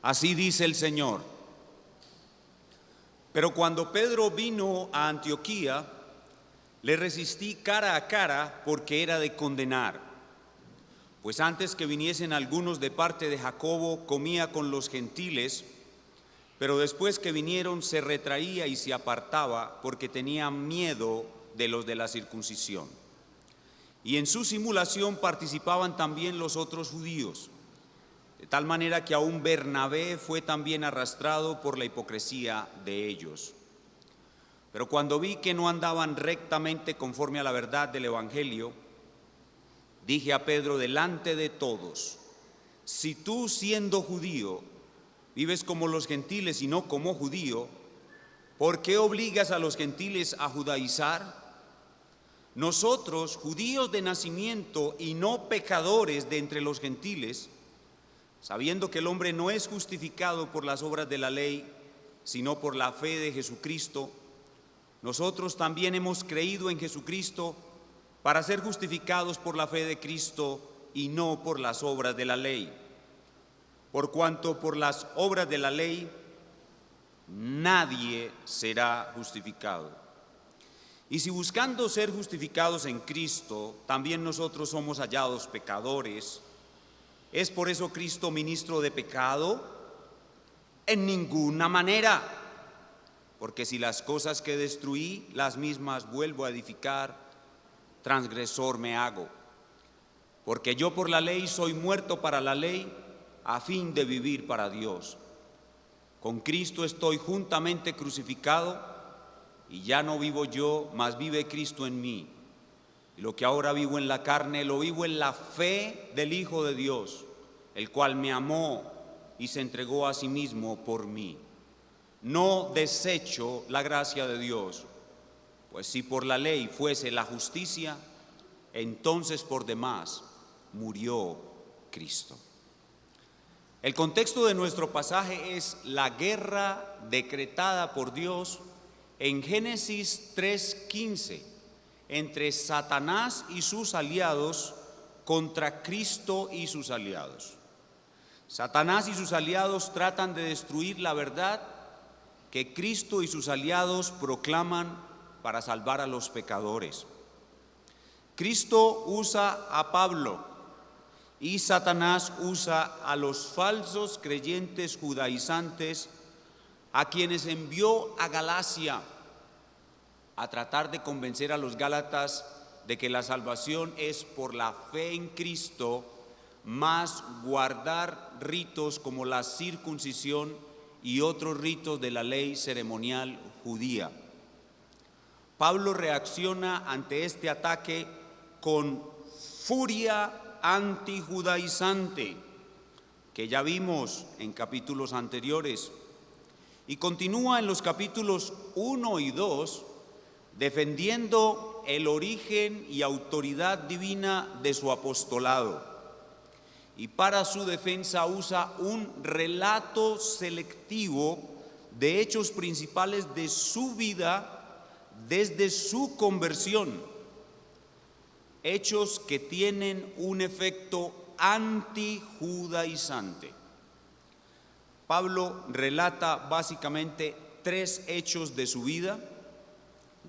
Así dice el Señor. Pero cuando Pedro vino a Antioquía, le resistí cara a cara porque era de condenar. Pues antes que viniesen algunos de parte de Jacobo, comía con los gentiles, pero después que vinieron se retraía y se apartaba porque tenía miedo de los de la circuncisión. Y en su simulación participaban también los otros judíos, de tal manera que aún Bernabé fue también arrastrado por la hipocresía de ellos. Pero cuando vi que no andaban rectamente conforme a la verdad del Evangelio, dije a Pedro delante de todos: si tú, siendo judío, vives como los gentiles y no como judío, ¿por qué obligas a los gentiles a judaizar? Nosotros, judíos de nacimiento y no pecadores de entre los gentiles, sabiendo que el hombre no es justificado por las obras de la ley, sino por la fe de Jesucristo, nosotros también hemos creído en Jesucristo para ser justificados por la fe de Cristo y no por las obras de la ley. Por cuanto por las obras de la ley nadie será justificado. Y si buscando ser justificados en Cristo, también nosotros somos hallados pecadores, ¿es por eso Cristo ministro de pecado? En ninguna manera, porque si las cosas que destruí, las mismas vuelvo a edificar, transgresor me hago. Porque yo por la ley soy muerto para la ley, a fin de vivir para Dios. Con Cristo estoy juntamente crucificado, y ya no vivo yo, mas vive Cristo en mí. Y lo que ahora vivo en la carne, lo vivo en la fe del Hijo de Dios, el cual me amó y se entregó a sí mismo por mí. No desecho la gracia de Dios, pues si por la ley fuese la justicia, entonces por demás murió Cristo. El contexto de nuestro pasaje es la guerra decretada por Dios en Génesis 3:15 entre Satanás y sus aliados contra Cristo y sus aliados. Satanás y sus aliados tratan de destruir la verdad que Cristo y sus aliados proclaman para salvar a los pecadores. Cristo usa a Pablo y Satanás usa a los falsos creyentes judaizantes, a quienes envió a Galacia a tratar de convencer a los gálatas de que la salvación es por la fe en Cristo, más guardar ritos como la circuncisión y otros ritos de la ley ceremonial judía. Pablo reacciona ante este ataque con furia antijudaizante, que ya vimos en capítulos anteriores, y continúa en los capítulos 1 y 2 defendiendo el origen y autoridad divina de su apostolado. Y para su defensa usa un relato selectivo de hechos principales de su vida desde su conversión, hechos que tienen un efecto antijudaizante. Pablo relata básicamente 3 hechos de su vida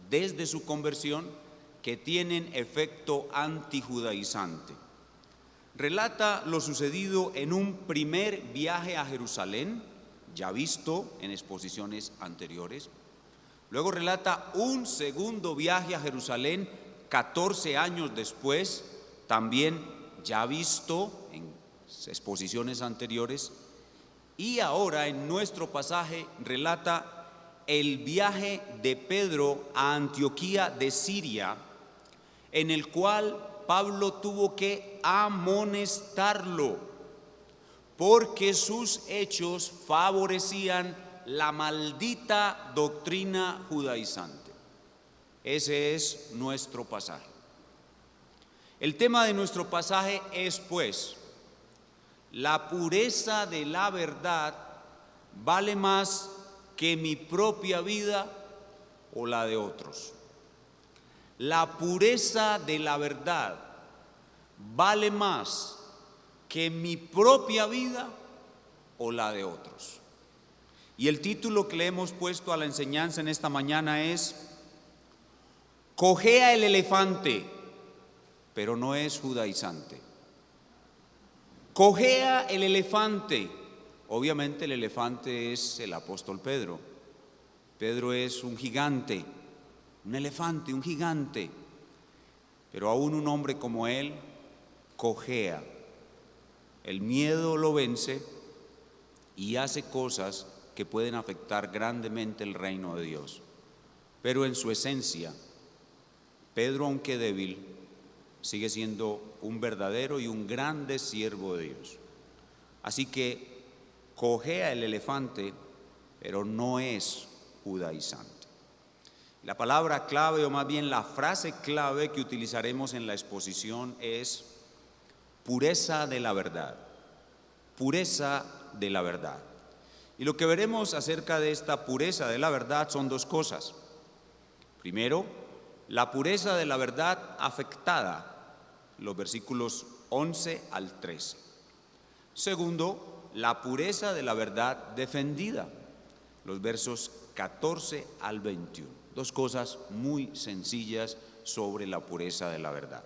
desde su conversión que tienen efecto antijudaizante. Relata lo sucedido en un primer viaje a Jerusalén, ya visto en exposiciones anteriores. Luego relata un segundo viaje a Jerusalén 14 años después, también ya visto en exposiciones anteriores. Y ahora en nuestro pasaje relata el viaje de Pedro a Antioquía de Siria, en el cual Pablo tuvo que amonestarlo porque sus hechos favorecían la maldita doctrina judaizante. Ese es nuestro pasaje. El tema de nuestro pasaje es, pues, la pureza de la verdad vale más que mi propia vida o la de otros. La pureza de la verdad vale más que mi propia vida o la de otros. Y el título que le hemos puesto a la enseñanza en esta mañana es: cojea el elefante, pero no es judaizante. Cojea el elefante. Obviamente el elefante es el apóstol Pedro. Pedro es un gigante, un elefante, un gigante. Pero aún un hombre como él cojea. El miedo lo vence y hace cosas que pueden afectar grandemente el reino de Dios. Pero en su esencia, Pedro, aunque débil, sigue siendo un verdadero y un grande siervo de Dios. Así que cojea el elefante, pero no es judaizante. La palabra clave, o más bien la frase clave que utilizaremos en la exposición es pureza de la verdad. Pureza de la verdad. Y lo que veremos acerca de esta pureza de la verdad son dos cosas. Primero, la pureza de la verdad afectada, los versículos 11 al 13. Segundo, la pureza de la verdad defendida, los versos 14 al 21. Dos cosas muy sencillas sobre la pureza de la verdad.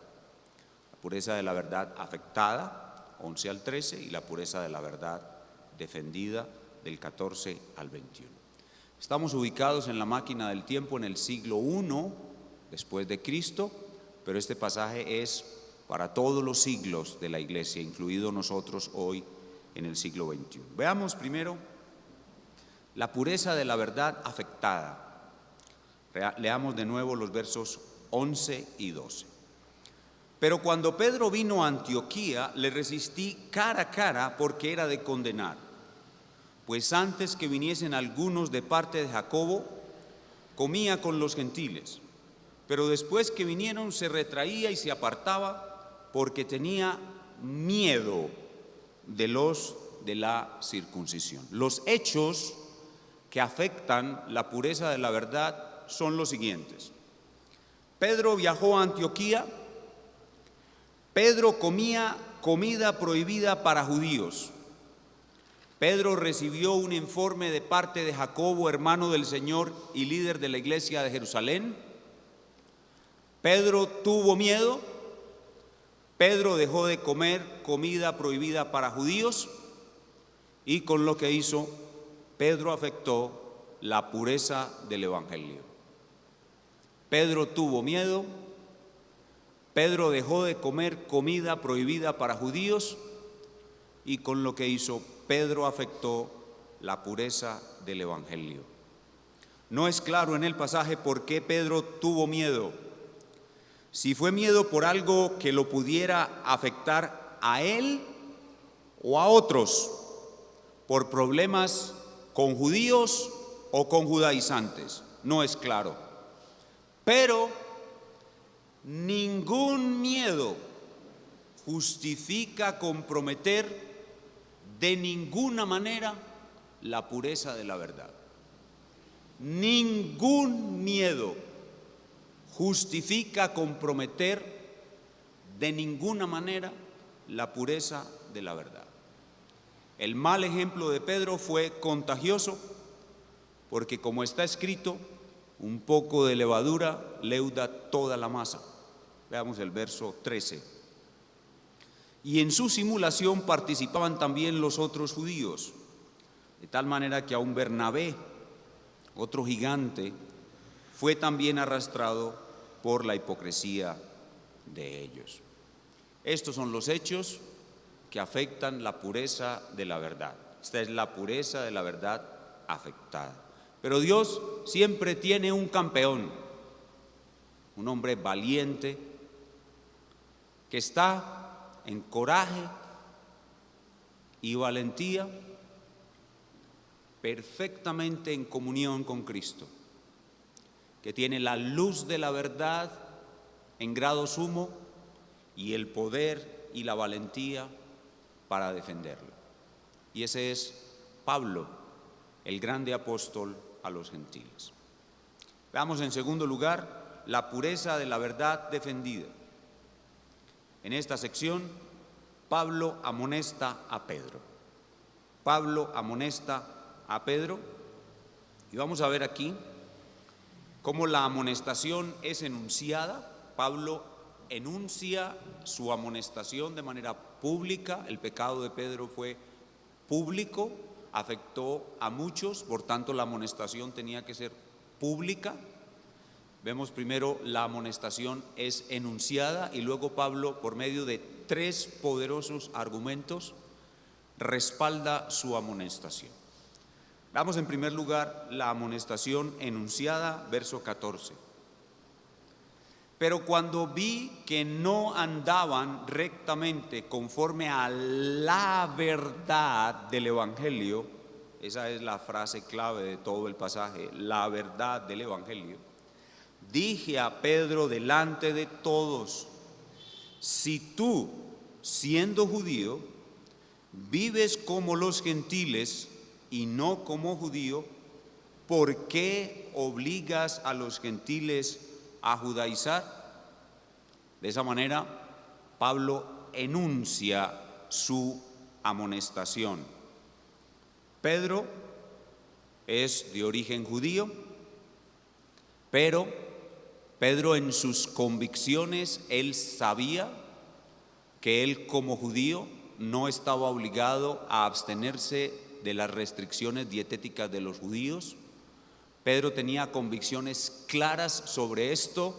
La pureza de la verdad afectada, 11 al 13, y la pureza de la verdad defendida, del 14 al 21. Estamos ubicados en la máquina del tiempo en el siglo I después de Cristo, pero este pasaje es para todos los siglos de la iglesia, incluido nosotros hoy en el siglo XXI. Veamos primero la pureza de la verdad afectada. Leamos de nuevo los versos 11 y 12. Pero cuando Pedro vino a Antioquía, le resistí cara a cara porque era de condenar. Pues antes que viniesen algunos de parte de Jacobo, comía con los gentiles. Pero después que vinieron se retraía y se apartaba porque tenía miedo de los de la circuncisión. Los hechos que afectan la pureza de la verdad son los siguientes. Pedro viajó a Antioquía. Pedro comía comida prohibida para judíos. Pedro recibió un informe de parte de Jacobo, hermano del Señor y líder de la iglesia de Jerusalén. Pedro tuvo miedo. Pedro dejó de comer comida prohibida para judíos y con lo que hizo, Pedro afectó la pureza del evangelio. Pedro tuvo miedo. Pedro dejó de comer comida prohibida para judíos y con lo que hizo, Pedro afectó la pureza del evangelio. No es claro en el pasaje por qué Pedro tuvo miedo. Si fue miedo por algo que lo pudiera afectar a él o a otros, por problemas con judíos o con judaizantes, no es claro. Pero ningún miedo justifica comprometer de ninguna manera la pureza de la verdad. Ningún miedo justifica comprometer de ninguna manera la pureza de la verdad. El mal ejemplo de Pedro fue contagioso porque, como está escrito, un poco de levadura leuda toda la masa. Veamos el verso 13. Y en su simulación participaban también los otros judíos, de tal manera que aún Bernabé, otro gigante, fue también arrastrado por la hipocresía de ellos. Estos son los hechos que afectan la pureza de la verdad. Esta es la pureza de la verdad afectada. Pero Dios siempre tiene un campeón, un hombre valiente que está en coraje y valentía, perfectamente en comunión con Cristo, que tiene la luz de la verdad en grado sumo y el poder y la valentía para defenderlo. Y ese es Pablo, el grande apóstol a los gentiles. Veamos en segundo lugar la pureza de la verdad defendida. En esta sección, Pablo amonesta a Pedro. Pablo amonesta a Pedro y vamos a ver aquí cómo la amonestación es enunciada. Pablo enuncia su amonestación de manera pública. El pecado de Pedro fue público, afectó a muchos, por tanto la amonestación tenía que ser pública. Vemos primero la amonestación es enunciada y luego Pablo, por medio de 3 poderosos argumentos, respalda su amonestación. Veamos en primer lugar la amonestación enunciada, verso 14. Pero cuando vi que no andaban rectamente conforme a la verdad del Evangelio, esa es la frase clave de todo el pasaje, la verdad del Evangelio, dije a Pedro delante de todos: si tú, siendo judío, vives como los gentiles y no como judío, ¿por qué obligas a los gentiles a judaizar? De esa manera, Pablo enuncia su amonestación. Pedro es de origen judío, pero Pedro en sus convicciones, él sabía que él como judío no estaba obligado a abstenerse de las restricciones dietéticas de los judíos. Pedro tenía convicciones claras sobre esto.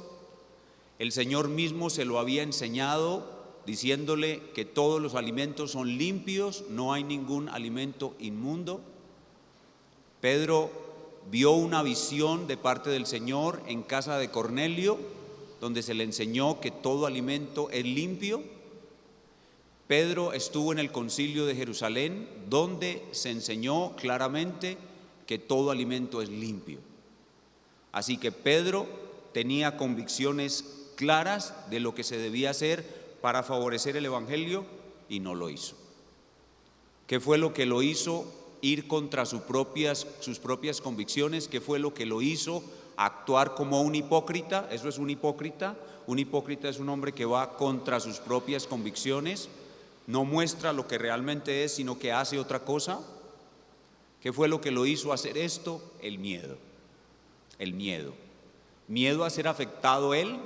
El Señor mismo se lo había enseñado diciéndole que todos los alimentos son limpios, no hay ningún alimento inmundo. Pedro vio una visión de parte del Señor en casa de Cornelio, donde se le enseñó que todo alimento es limpio. Pedro estuvo en el concilio de Jerusalén, donde se enseñó claramente que todo alimento es limpio. Así que Pedro tenía convicciones claras de lo que se debía hacer para favorecer el Evangelio y no lo hizo. ¿Qué fue lo que lo hizo ir contra sus propias convicciones? ¿Qué fue lo que lo hizo actuar como un hipócrita? Eso es un hipócrita. Un hipócrita es un hombre que va contra sus propias convicciones, no muestra lo que realmente es, sino que hace otra cosa. ¿Qué fue lo que lo hizo hacer esto? El miedo. El miedo. Miedo a ser afectado él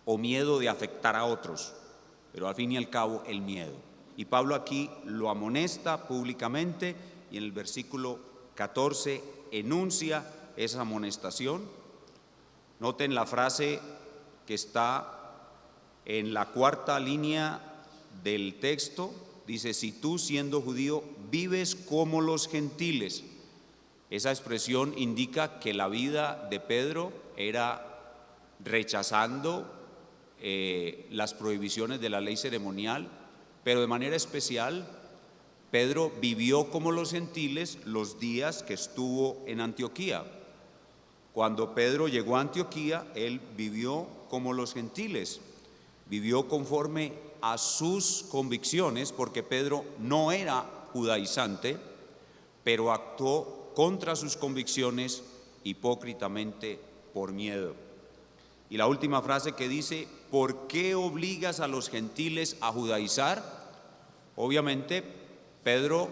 o miedo de afectar a otros, pero al fin y al cabo el miedo. Y Pablo aquí lo amonesta públicamente y en el versículo 14 enuncia esa amonestación. Noten la frase que está en la 4ª línea del texto, dice: si tú, siendo judío, vives como los gentiles. Esa expresión indica que la vida de Pedro era rechazando las prohibiciones de la ley ceremonial, pero de manera especial Pedro vivió como los gentiles los días que estuvo en Antioquía. Cuando Pedro llegó a Antioquía, él vivió como los gentiles, vivió conforme a sus convicciones, porque Pedro no era judaizante, pero actuó contra sus convicciones hipócritamente por miedo. Y la última frase que dice: ¿por qué obligas a los gentiles a judaizar? Obviamente Pedro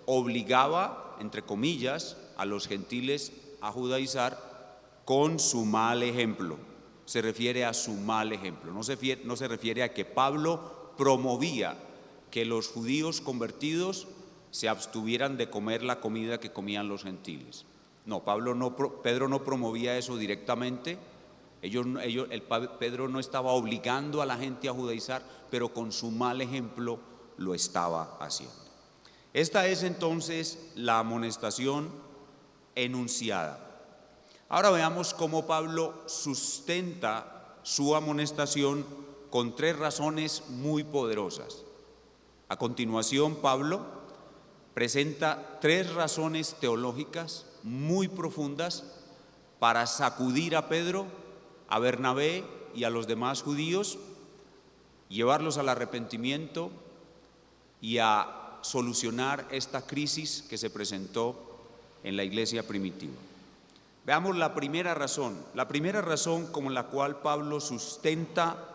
obligaba, entre comillas, a los gentiles a judaizar con su mal ejemplo. Se refiere a su mal ejemplo, no se refiere a que Pablo promovía que los judíos convertidos se abstuvieran de comer la comida que comían los gentiles. No, Pedro no promovía eso directamente. Pedro no estaba obligando a la gente a judaizar, pero con su mal ejemplo lo estaba haciendo. Esta es entonces la amonestación enunciada. Ahora veamos cómo Pablo sustenta su amonestación con 3 razones muy poderosas. A continuación, Pablo presenta 3 razones teológicas muy profundas para sacudir a Pedro, a Bernabé y a los demás judíos, llevarlos al arrepentimiento y a solucionar esta crisis que se presentó en la iglesia primitiva. Veamos la primera razón con la cual Pablo sustenta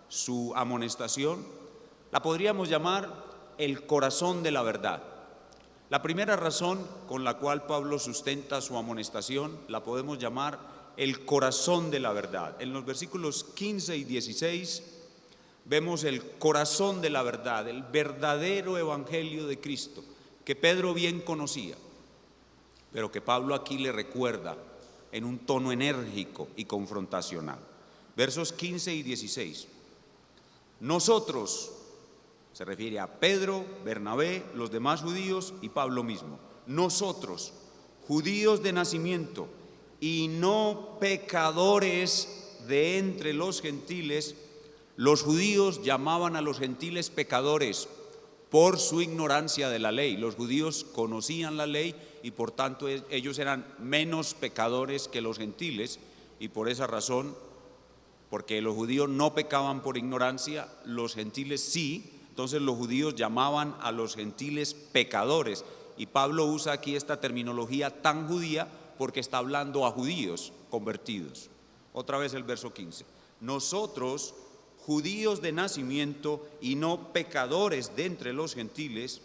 su amonestación, la podríamos llamar el corazón de la verdad. La primera razón con la cual Pablo sustenta su amonestación la podemos llamar el corazón de la verdad. En los versículos 15 y 16 vemos el corazón de la verdad, el verdadero evangelio de Cristo, que Pedro bien conocía, pero que Pablo aquí le recuerda en un tono enérgico y confrontacional. Versos 15 y 16. Nosotros, se refiere a Pedro, Bernabé, los demás judíos y Pablo mismo. Nosotros, judíos de nacimiento y no pecadores de entre los gentiles, los judíos llamaban a los gentiles pecadores por su ignorancia de la ley. Los judíos conocían la ley y por tanto ellos eran menos pecadores que los gentiles, y por esa razón, porque los judíos no pecaban por ignorancia, los gentiles sí. Entonces los judíos llamaban a los gentiles pecadores, y Pablo usa aquí esta terminología tan judía porque está hablando a judíos convertidos. Otra vez el verso 15. Nosotros, judíos de nacimiento y no pecadores de entre los gentiles,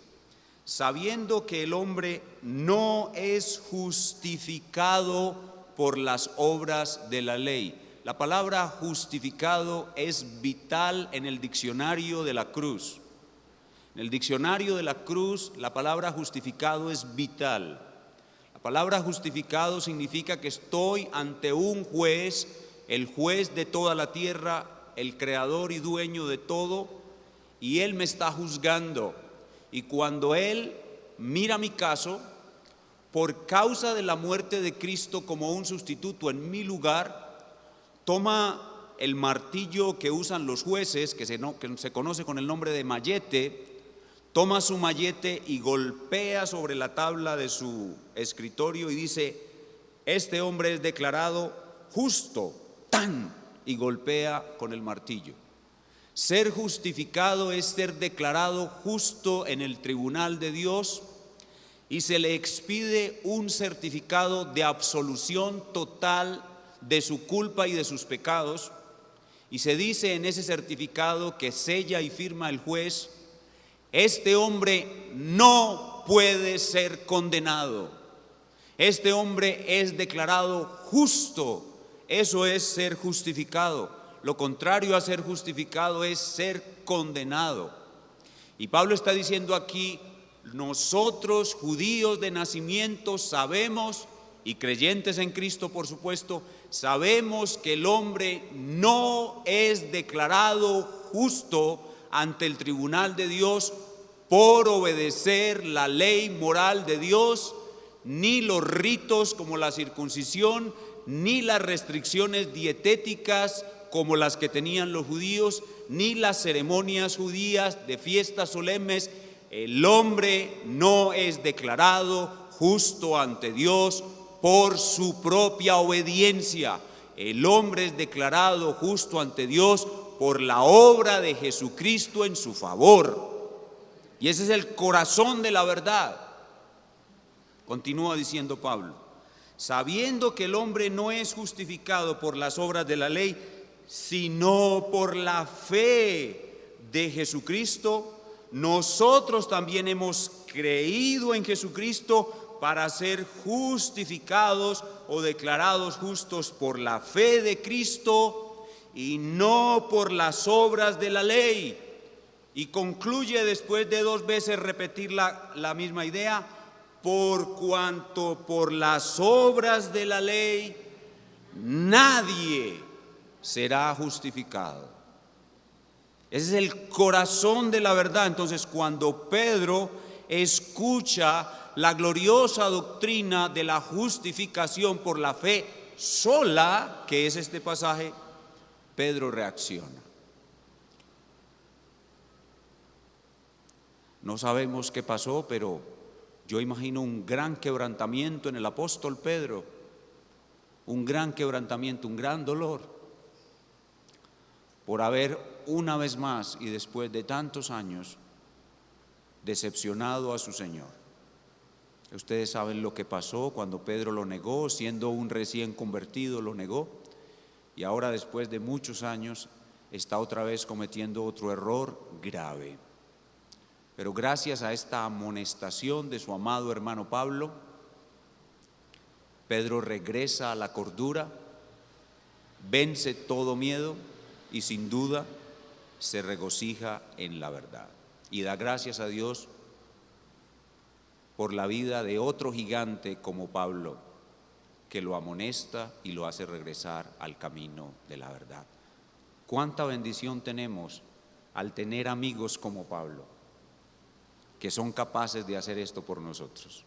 sabiendo que el hombre no es justificado por las obras de la ley. La palabra justificado es vital en el diccionario de la Cruz. En el diccionario de la Cruz, la palabra justificado es vital. La palabra justificado significa que estoy ante un juez, el juez de toda la tierra, el creador y dueño de todo, y él me está juzgando. Y cuando él mira mi caso, por causa de la muerte de Cristo como un sustituto en mi lugar, toma el martillo que usan los jueces, que se conoce con el nombre de mallete, toma su mallete y golpea sobre la tabla de su escritorio y dice: este hombre es declarado justo, ¡tan!, y golpea con el martillo. Ser justificado es ser declarado justo en el tribunal de Dios, y se le expide un certificado de absolución total de su culpa y de sus pecados, y se dice en ese certificado que sella y firma el juez: este hombre no puede ser condenado, este hombre es declarado justo. Eso es ser justificado. Lo contrario a ser justificado es ser condenado. Y Pablo está diciendo aquí: nosotros, judíos de nacimiento, sabemos, y creyentes en Cristo por supuesto, sabemos que el hombre no es declarado justo ante el tribunal de Dios por obedecer la ley moral de Dios, ni los ritos como la circuncisión, ni las restricciones dietéticas como las que tenían los judíos, ni las ceremonias judías de fiestas solemnes. El hombre no es declarado justo ante Dios por su propia obediencia. El hombre es declarado justo ante Dios por la obra de Jesucristo en su favor. Y ese es el corazón de la verdad. Continúa diciendo Pablo: sabiendo que el hombre no es justificado por las obras de la ley, sino por la fe de Jesucristo, nosotros también hemos creído en Jesucristo para ser justificados o declarados justos por la fe de Cristo y no por las obras de la ley. Y concluye, después de 2 veces repetir la misma idea: por cuanto por las obras de la ley nadie será justificado. Ese es el corazón de la verdad. Entonces, cuando Pedro escucha la gloriosa doctrina de la justificación por la fe sola, que es este pasaje, Pedro reacciona. No sabemos qué pasó, pero yo imagino un gran quebrantamiento en el apóstol Pedro, un gran quebrantamiento, un gran dolor, por haber una vez más y después de tantos años decepcionado a su Señor. Ustedes saben lo que pasó cuando Pedro lo negó, siendo un recién convertido lo negó, y ahora después de muchos años está otra vez cometiendo otro error grave. Pero gracias a esta amonestación de su amado hermano Pablo, Pedro regresa a la cordura, vence todo miedo y sin duda se regocija en la verdad. Y da gracias a Dios por la vida de otro gigante como Pablo, que lo amonesta y lo hace regresar al camino de la verdad. Cuánta bendición tenemos al tener amigos como Pablo, que son capaces de hacer esto por nosotros,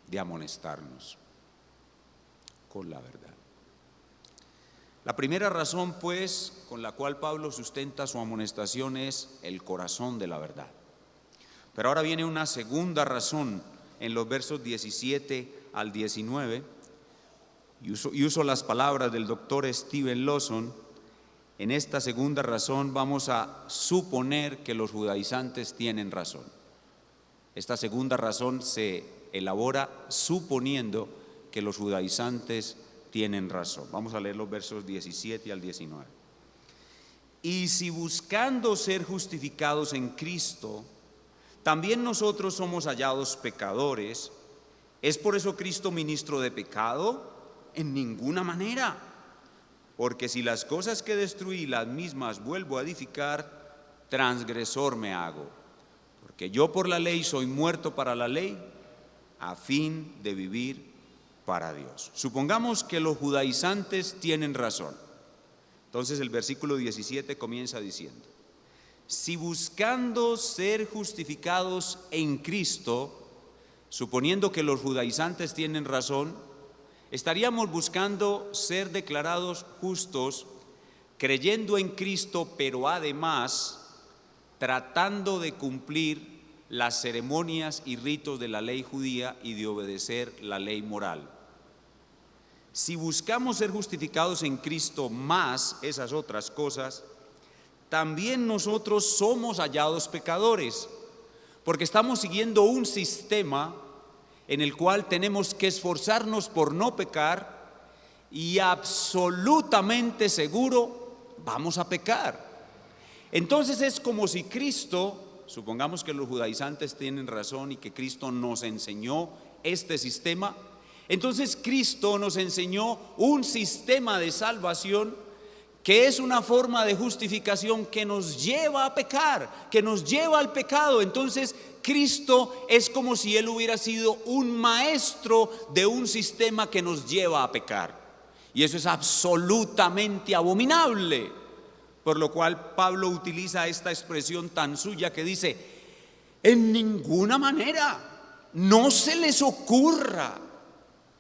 de amonestarnos con la verdad. La primera razón, pues, con la cual Pablo sustenta su amonestación es el corazón de la verdad. Pero ahora viene una segunda razón en los versos 17 al 19, y uso las palabras del doctor Steven Lawson. En esta segunda razón vamos a suponer que los judaizantes tienen razón. Esta segunda razón se elabora suponiendo que los judaizantes tienen razón. Vamos a leer los versos 17 al 19. Y si buscando ser justificados en Cristo, también nosotros somos hallados pecadores, ¿es por eso Cristo ministro de pecado? En ninguna manera. Porque si las cosas que destruí las mismas vuelvo a edificar, transgresor me hago. Porque yo por la ley soy muerto para la ley, a fin de vivir para Dios. Supongamos que los judaizantes tienen razón. Entonces el versículo 17 comienza diciendo: si buscando ser justificados en Cristo, suponiendo que los judaizantes tienen razón, estaríamos buscando ser declarados justos, creyendo en Cristo, pero además tratando de cumplir las ceremonias y ritos de la ley judía y de obedecer la ley moral. Si buscamos ser justificados en Cristo más esas otras cosas, también nosotros somos hallados pecadores, porque estamos siguiendo un sistema en el cual tenemos que esforzarnos por no pecar y absolutamente seguro vamos a pecar. Entonces es como si Cristo, supongamos que los judaizantes tienen razón y que Cristo nos enseñó este sistema, entonces Cristo nos enseñó un sistema de salvación que es una forma de justificación que nos lleva a pecar, que nos lleva al pecado. Entonces Cristo es como si Él hubiera sido un maestro de un sistema que nos lleva a pecar. Y eso es absolutamente abominable. Por lo cual Pablo utiliza esta expresión tan suya que dice: en ninguna manera, no se les ocurra.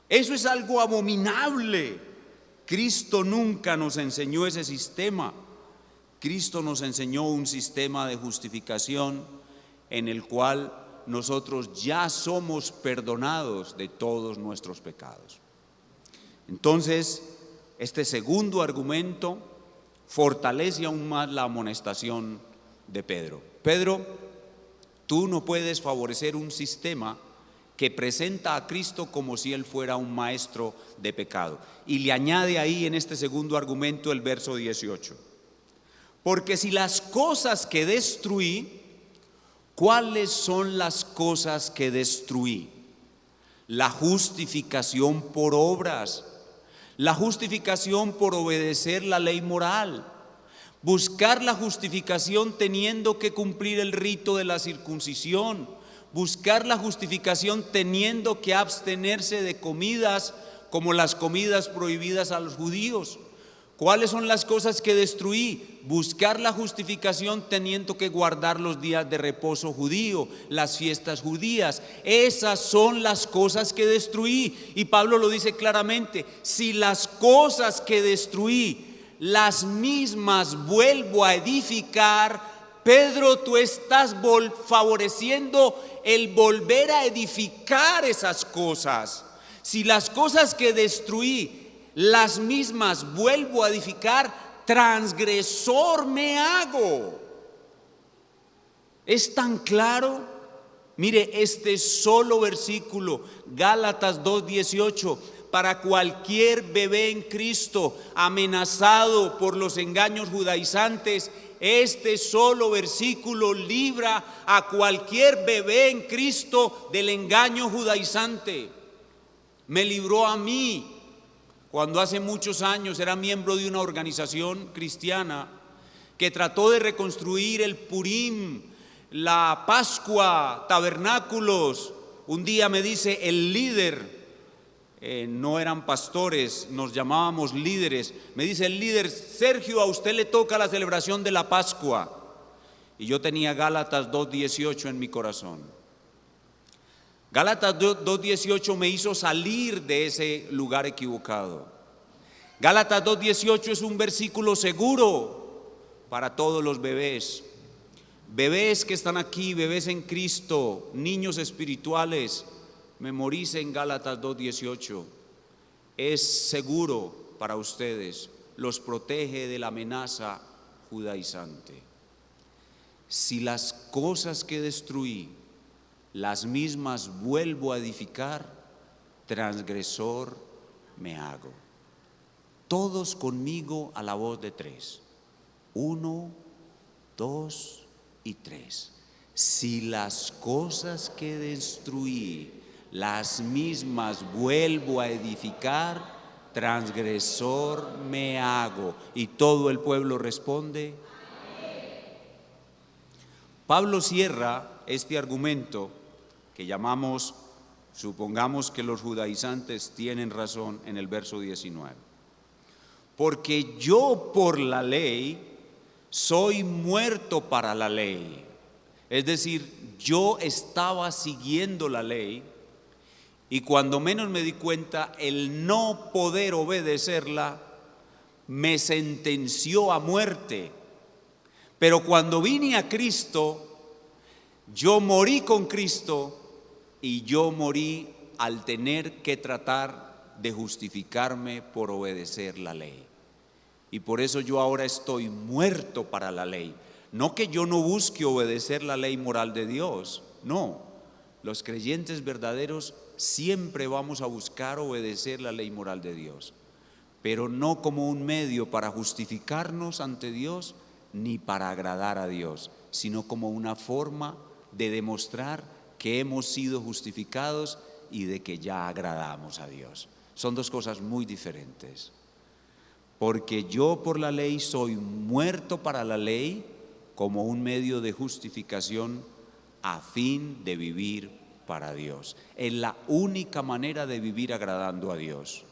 Eso es algo abominable. Cristo nunca nos enseñó ese sistema. Cristo nos enseñó un sistema de justificación en el cual nosotros ya somos perdonados de todos nuestros pecados. Entonces, este segundo argumento fortalece aún más la amonestación de Pedro. Pedro, tú no puedes favorecer un sistema que presenta a Cristo como si Él fuera un maestro de pecado. Y le añade ahí en este segundo argumento el verso 18. Porque si las cosas que destruí, ¿cuáles son las cosas que destruí? La justificación por obras, la justificación por obedecer la ley moral, buscar la justificación teniendo que cumplir el rito de la circuncisión, buscar la justificación teniendo que abstenerse de comidas como las comidas prohibidas a los judíos. ¿Cuáles son las cosas que destruí? Buscar la justificación teniendo que guardar los días de reposo judío, las fiestas judías. Esas son las cosas que destruí. Y Pablo lo dice claramente: si las cosas que destruí, las mismas vuelvo a edificar, Pedro, tú estás favoreciendo el volver a edificar esas cosas. Si las cosas que destruí, las mismas vuelvo a edificar, transgresor me hago. ¿Es tan claro? Mire, este solo versículo, Gálatas 2:18, para cualquier bebé en Cristo amenazado por los engaños judaizantes. Este solo versículo libra a cualquier bebé en Cristo del engaño judaizante. Me libró a mí cuando hace muchos años era miembro de una organización cristiana que trató de reconstruir el Purim, la Pascua, tabernáculos. Un día me dice el líder, no eran pastores, nos llamábamos líderes, me dice el líder: Sergio, a usted le toca la celebración de la Pascua. Y yo tenía Gálatas 2:18 en mi corazón. Gálatas 2:18 me hizo salir de ese lugar equivocado. Gálatas 2:18 es un versículo seguro para todos los bebés. Bebés que están aquí, bebés en Cristo, niños espirituales, memoricen Gálatas 2:18. Es seguro para ustedes, los protege de la amenaza judaizante. Si las cosas que destruí, las mismas vuelvo a edificar, transgresor me hago. Todos conmigo a la voz de 3. 1, 2 y 3. Si las cosas que destruí, las mismas vuelvo a edificar, transgresor me hago. Y todo el pueblo responde. Pablo cierra este argumento que llamamos, supongamos que los judaizantes tienen razón, en el verso 19. Porque yo por la ley soy muerto para la ley. Es decir, yo estaba siguiendo la ley y cuando menos me di cuenta, el no poder obedecerla me sentenció a muerte. Pero cuando vine a Cristo, yo morí con Cristo y yo morí al tener que tratar de justificarme por obedecer la ley. Y por eso yo ahora estoy muerto para la ley. No que yo no busque obedecer la ley moral de Dios, no. Los creyentes verdaderos siempre vamos a buscar obedecer la ley moral de Dios, pero no como un medio para justificarnos ante Dios ni para agradar a Dios, sino como una forma de demostrar que hemos sido justificados y de que ya agradamos a Dios. Son dos cosas muy diferentes. Porque yo por la ley soy muerto para la ley como un medio de justificación a fin de vivir para Dios. Es la única manera de vivir agradando a Dios,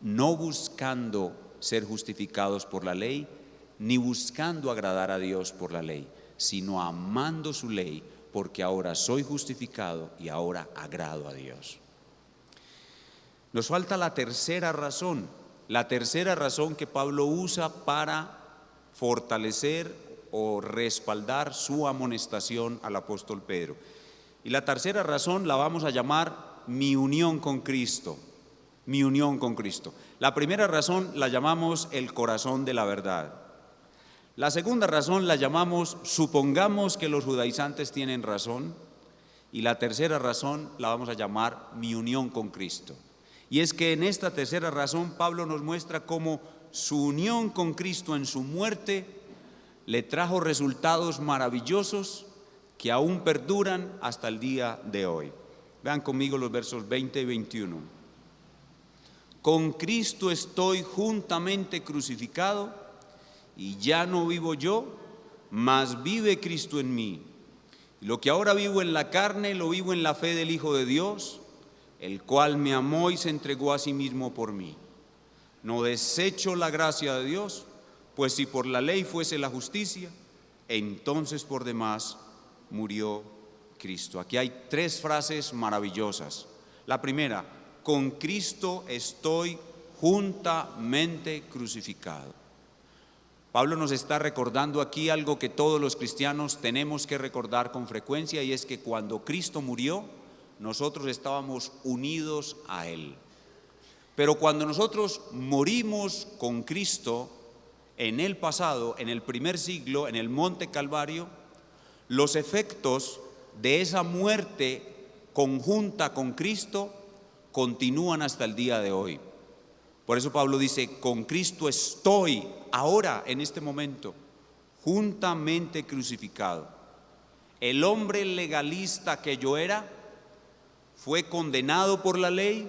no buscando ser justificados por la ley, ni buscando agradar a Dios por la ley, sino amando su ley, porque ahora soy justificado y ahora agrado a Dios. Nos falta la tercera razón que Pablo usa para fortalecer o respaldar su amonestación al apóstol Pedro. Y la tercera razón la vamos a llamar mi unión con Cristo. Mi unión con Cristo. La primera razón la llamamos el corazón de la verdad. La segunda razón la llamamos supongamos que los judaizantes tienen razón. Y la tercera razón la vamos a llamar mi unión con Cristo. Y es que en esta tercera razón Pablo nos muestra cómo su unión con Cristo en su muerte le trajo resultados maravillosos que aún perduran hasta el día de hoy. Vean conmigo los versos 20 y 21. Con Cristo estoy juntamente crucificado y ya no vivo yo, mas vive Cristo en mí. Y lo que ahora vivo en la carne, lo vivo en la fe del Hijo de Dios, el cual me amó y se entregó a sí mismo por mí. No desecho la gracia de Dios, pues si por la ley fuese la justicia, entonces por demás murió Cristo. Aquí hay tres frases maravillosas. La primera, con Cristo estoy juntamente crucificado. Pablo nos está recordando aquí algo que todos los cristianos tenemos que recordar con frecuencia, y es que cuando Cristo murió, nosotros estábamos unidos a Él. Pero cuando nosotros morimos con Cristo en el pasado, en el primer siglo, en el monte Calvario, los efectos de esa muerte conjunta con Cristo continúan hasta el día de hoy. Por eso Pablo dice, con Cristo estoy ahora, en este momento, juntamente crucificado. El hombre legalista que yo era fue condenado por la ley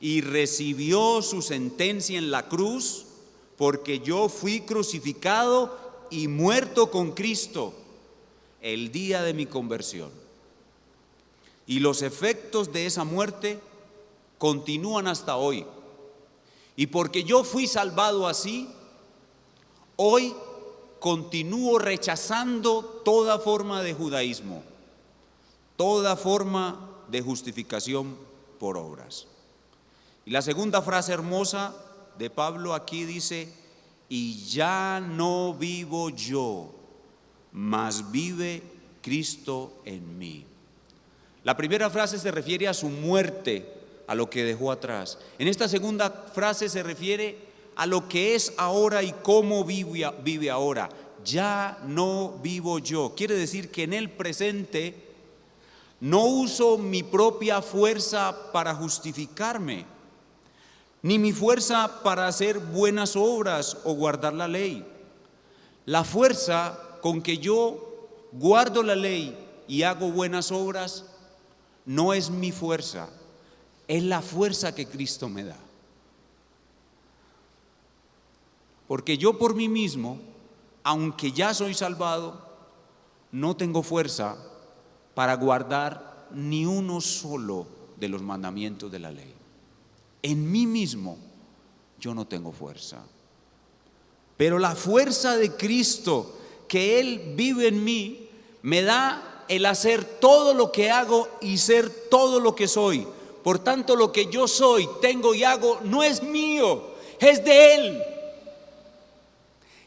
y recibió su sentencia en la cruz, porque yo fui crucificado y muerto con Cristo el día de mi conversión. Y los efectos de esa muerte continúan hasta hoy. Y porque yo fui salvado así, hoy continúo rechazando toda forma de judaísmo, toda forma de justificación por obras. Y la segunda frase hermosa de Pablo aquí dice, y ya no vivo yo, mas vive Cristo en mí. La primera frase se refiere a su muerte, a lo que dejó atrás. En esta segunda frase se refiere a lo que es ahora y cómo vive ahora. Ya no vivo yo. Quiere decir que en el presente no uso mi propia fuerza para justificarme, ni mi fuerza para hacer buenas obras o guardar la ley. La fuerza con que yo guardo la ley y hago buenas obras no es mi fuerza, es la fuerza que Cristo me da. Porque yo por mí mismo, aunque ya soy salvado, no tengo fuerza para guardar ni uno solo de los mandamientos de la ley. En mí mismo yo no tengo fuerza. Pero la fuerza de Cristo, que Él vive en mí, me da el hacer todo lo que hago y ser todo lo que soy. Por tanto, lo que yo soy, tengo y hago no es mío, es de Él.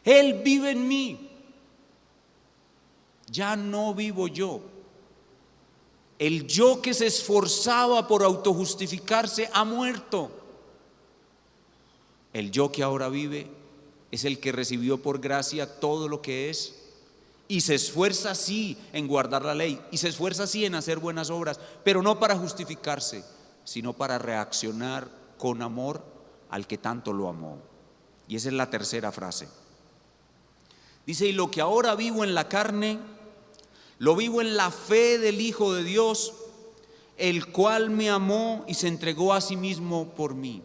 Él vive en mí. Ya no vivo yo. El yo que se esforzaba por autojustificarse ha muerto. El yo que ahora vive es el que recibió por gracia todo lo que es y se esfuerza así en guardar la ley y se esfuerza así en hacer buenas obras, pero no para justificarse, sino para reaccionar con amor al que tanto lo amó. Y esa es la tercera frase. Dice, y lo que ahora vivo en la carne, lo vivo en la fe del Hijo de Dios, el cual me amó y se entregó a sí mismo por mí.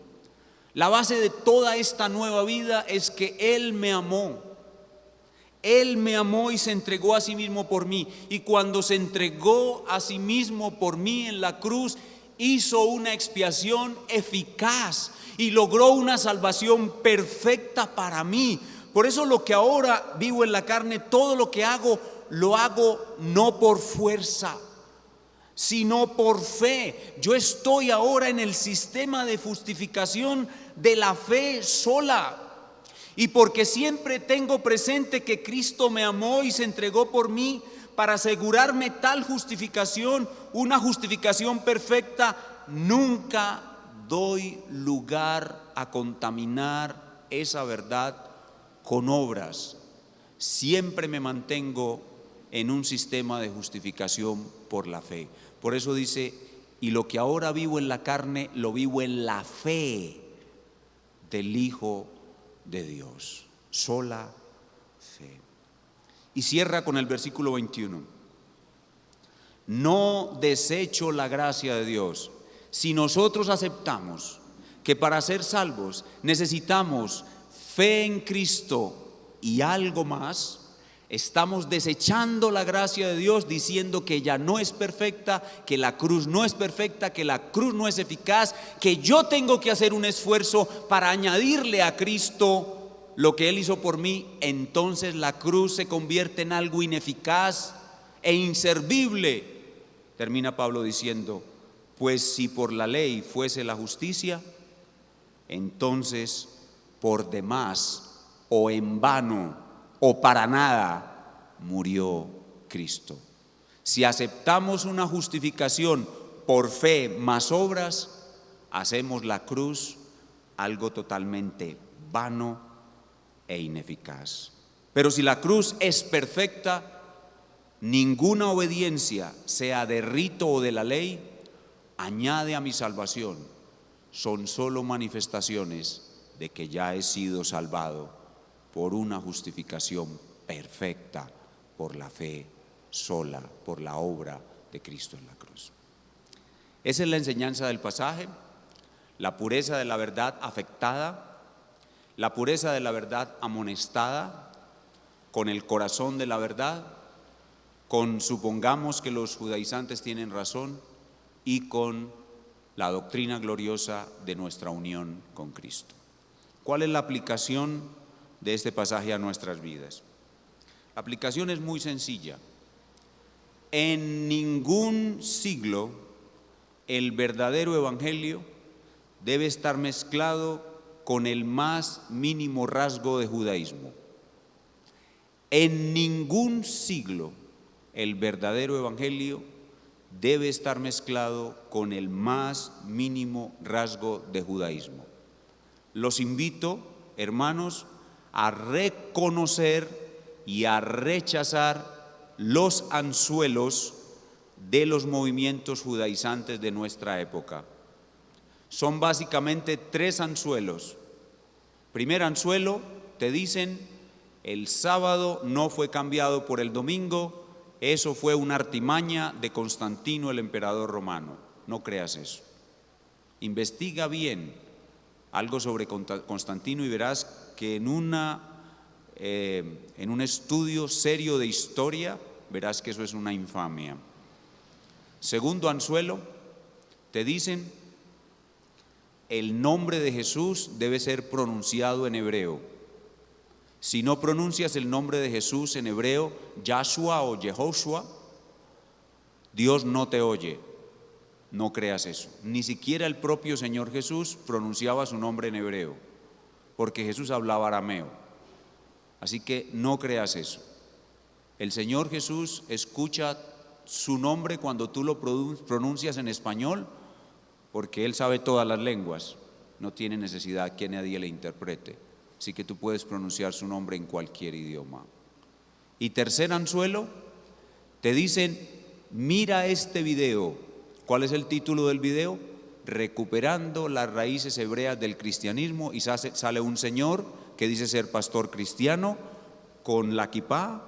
La base de toda esta nueva vida es que Él me amó. Él me amó y se entregó a sí mismo por mí. Y cuando se entregó a sí mismo por mí en la cruz, hizo una expiación eficaz y logró una salvación perfecta para mí. Por eso lo que ahora vivo en la carne, todo lo que hago, lo hago no por fuerza, sino por fe. Yo estoy ahora en el sistema de justificación de la fe sola. Y porque siempre tengo presente que Cristo me amó y se entregó por mí para asegurarme tal justificación, una justificación perfecta, nunca doy lugar a contaminar esa verdad con obras. Siempre me mantengo en un sistema de justificación por la fe. Por eso dice, y lo que ahora vivo en la carne, lo vivo en la fe del Hijo de Dios. Sola fe. Y cierra con el versículo 21. No desecho la gracia de Dios. Si nosotros aceptamos que para ser salvos necesitamos fe en Cristo y algo más, estamos desechando la gracia de Dios diciendo que ella no es perfecta, que la cruz no es perfecta, que la cruz no es eficaz, que yo tengo que hacer un esfuerzo para añadirle a Cristo lo que Él hizo por mí. Entonces la cruz se convierte en algo ineficaz e inservible. Termina Pablo diciendo, pues si por la ley fuese la justicia, entonces por demás o en vano o para nada murió Cristo. Si aceptamos una justificación por fe más obras, hacemos la cruz algo totalmente vano e ineficaz. Pero si la cruz es perfecta, ninguna obediencia, sea de rito o de la ley, añade a mi salvación, son solo manifestaciones de que ya he sido salvado por una justificación perfecta, por la fe sola, por la obra de Cristo en la cruz. Esa es la enseñanza del pasaje, la pureza de la verdad afectada, la pureza de la verdad amonestada, con el corazón de la verdad, con supongamos que los judaizantes tienen razón y con la doctrina gloriosa de nuestra unión con Cristo. ¿Cuál es la aplicación de este pasaje a nuestras vidas? La aplicación es muy sencilla. En ningún siglo el verdadero evangelio debe estar mezclado con el más mínimo rasgo de judaísmo. En ningún siglo el verdadero evangelio debe estar mezclado con el más mínimo rasgo de judaísmo. Los invito, hermanos, a reconocer y a rechazar los anzuelos de los movimientos judaizantes de nuestra época. Son básicamente 3 anzuelos. Primer anzuelo, te dicen, el sábado no fue cambiado por el domingo, eso fue una artimaña de Constantino, el emperador romano. No creas eso. Investiga bien algo sobre Constantino y verás que en un estudio serio de historia, verás que eso es una infamia. Segundo anzuelo, te dicen, el nombre de Jesús debe ser pronunciado en hebreo. Si no pronuncias el nombre de Jesús en hebreo, Yahshua o Yehoshua, Dios no te oye. No creas eso. Ni siquiera el propio Señor Jesús pronunciaba su nombre en hebreo, porque Jesús hablaba arameo. Así que no creas eso. El Señor Jesús escucha su nombre cuando tú lo pronuncias en español, porque Él sabe todas las lenguas, no tiene necesidad que nadie le interprete, así que tú puedes pronunciar su nombre en cualquier idioma. Y tercer anzuelo, te dicen, mira este video. ¿Cuál es el título del video? Recuperando las raíces hebreas del cristianismo, y sale un señor que dice ser pastor cristiano, con la kipá,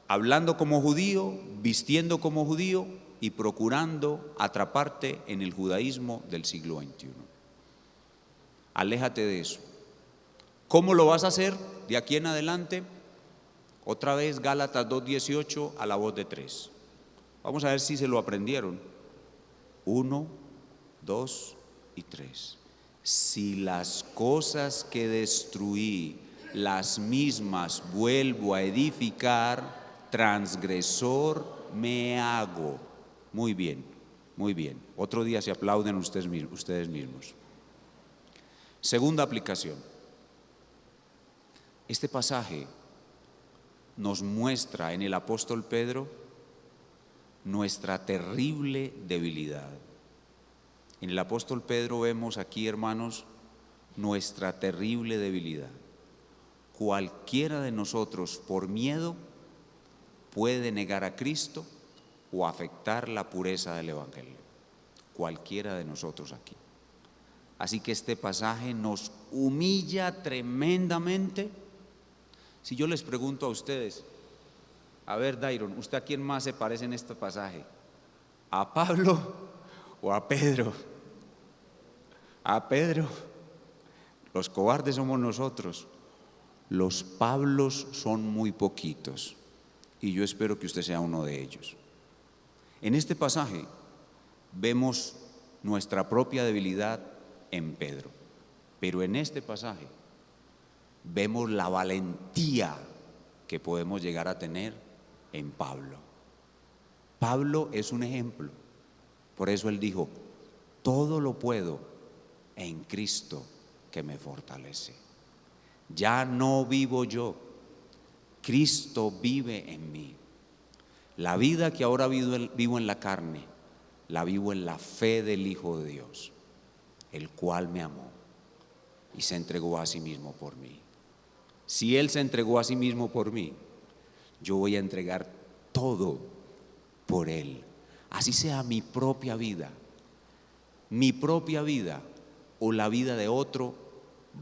hablando como judío, vistiendo como judío y procurando atraparte en el judaísmo del siglo XXI. Aléjate de eso. ¿Cómo lo vas a hacer de aquí en adelante? Otra vez Gálatas 2:18 a la voz de 3. Vamos a ver si se lo aprendieron. 1, 2 y 3. Si las cosas que destruí, las mismas vuelvo a edificar, transgresor me hago. Muy bien, muy bien. Otro día se aplauden ustedes mismos. Segunda aplicación. Este pasaje nos muestra en el apóstol Pedro nuestra terrible debilidad. En el apóstol Pedro vemos aquí, hermanos, nuestra terrible debilidad. Cualquiera de nosotros, por miedo, puede negar a Cristo o afectar la pureza del evangelio. Cualquiera de nosotros aquí. Así que este pasaje nos humilla tremendamente. Si yo les pregunto a ustedes, a ver, Dairon, ¿usted a quién más se parece en este pasaje? ¿A Pablo o a Pedro? A Pedro. Los cobardes somos nosotros. Los Pablos son muy poquitos y yo espero que usted sea uno de ellos. En este pasaje vemos nuestra propia debilidad en Pedro, pero en este pasaje vemos la valentía que podemos llegar a tener en Pablo. Pablo es un ejemplo, por eso él dijo, todo lo puedo en Cristo que me fortalece. Ya no vivo yo, Cristo vive en mí. La vida que ahora vivo en la carne, la vivo en la fe del Hijo de Dios, el cual me amó y se entregó a sí mismo por mí. Si Él se entregó a sí mismo por mí, yo voy a entregar todo por Él. Así sea mi propia vida, mi propia vida o la vida de otro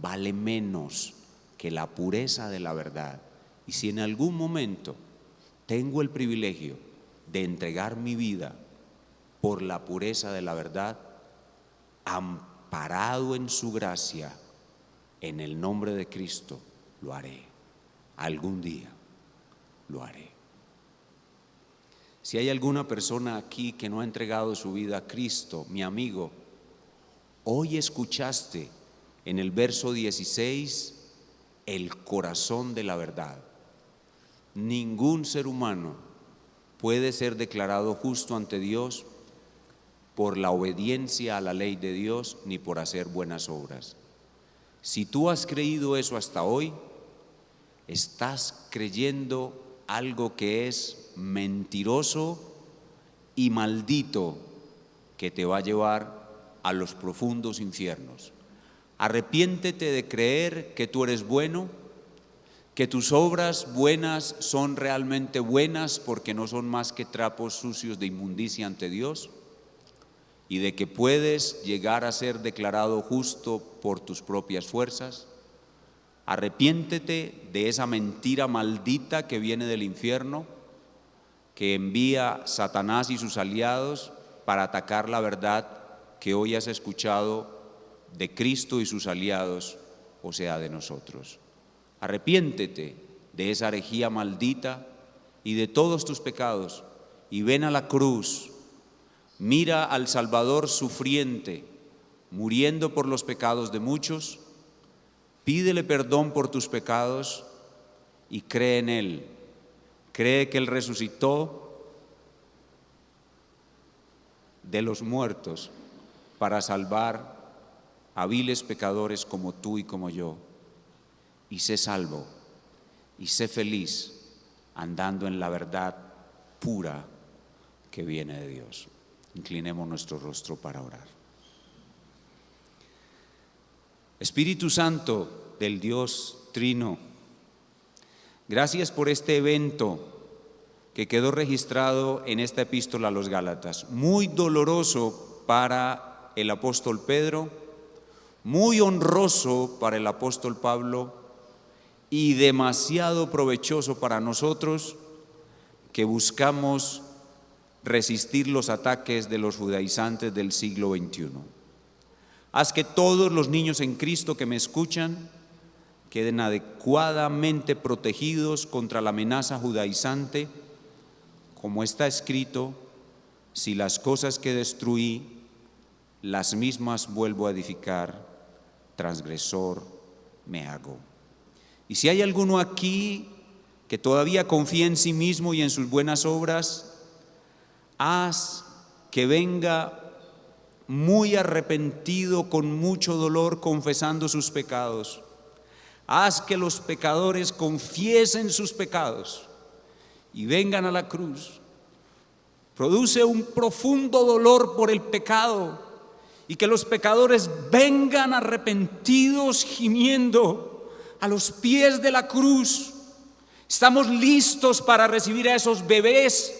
vale menos que la pureza de la verdad. Y si en algún momento tengo el privilegio de entregar mi vida por la pureza de la verdad, amparado en su gracia, en el nombre de Cristo, lo haré. Algún día lo haré. Si hay alguna persona aquí que no ha entregado su vida a Cristo, mi amigo, hoy escuchaste en el verso 16 el corazón de la verdad. Ningún ser humano puede ser declarado justo ante Dios por la obediencia a la ley de Dios ni por hacer buenas obras. Si tú has creído eso hasta hoy, estás creyendo algo que es mentiroso y maldito, que te va a llevar a los profundos infiernos. Arrepiéntete de creer que tú eres bueno, que tus obras buenas son realmente buenas porque no son más que trapos sucios de inmundicia ante Dios, y de que puedes llegar a ser declarado justo por tus propias fuerzas. Arrepiéntete de esa mentira maldita que viene del infierno, que envía Satanás y sus aliados para atacar la verdad que hoy has escuchado de Cristo y sus aliados, o sea, de nosotros. Arrepiéntete de esa herejía maldita y de todos tus pecados, y ven a la cruz. Mira al Salvador sufriente, muriendo por los pecados de muchos. Pídele perdón por tus pecados y cree en Él. Cree que Él resucitó de los muertos para salvar a viles pecadores como tú y como yo. Y sé salvo y sé feliz andando en la verdad pura que viene de Dios. Inclinemos nuestro rostro para orar. Espíritu Santo del Dios Trino, gracias por este evento que quedó registrado en esta epístola a los Gálatas, muy doloroso para el apóstol Pedro, muy honroso para el apóstol Pablo y demasiado provechoso para nosotros que buscamos resistir los ataques de los judaizantes del siglo XXI. Haz que todos los niños en Cristo que me escuchan queden adecuadamente protegidos contra la amenaza judaizante, como está escrito: si las cosas que destruí, las mismas vuelvo a edificar, transgresor me hago. Y si hay alguno aquí que todavía confía en sí mismo y en sus buenas obras, haz que venga muy arrepentido, con mucho dolor, confesando sus pecados. Haz que los pecadores confiesen sus pecados y vengan a la cruz. Produce un profundo dolor por el pecado y que los pecadores vengan arrepentidos, gimiendo a los pies de la cruz. Estamos listos para recibir a esos bebés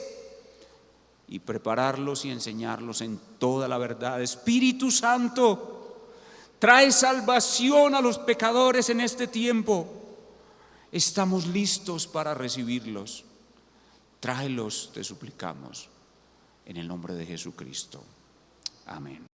y prepararlos y enseñarlos en toda la verdad. Espíritu Santo, trae salvación a los pecadores en este tiempo. Estamos listos para recibirlos. Tráelos, te suplicamos, en el nombre de Jesucristo. Amén.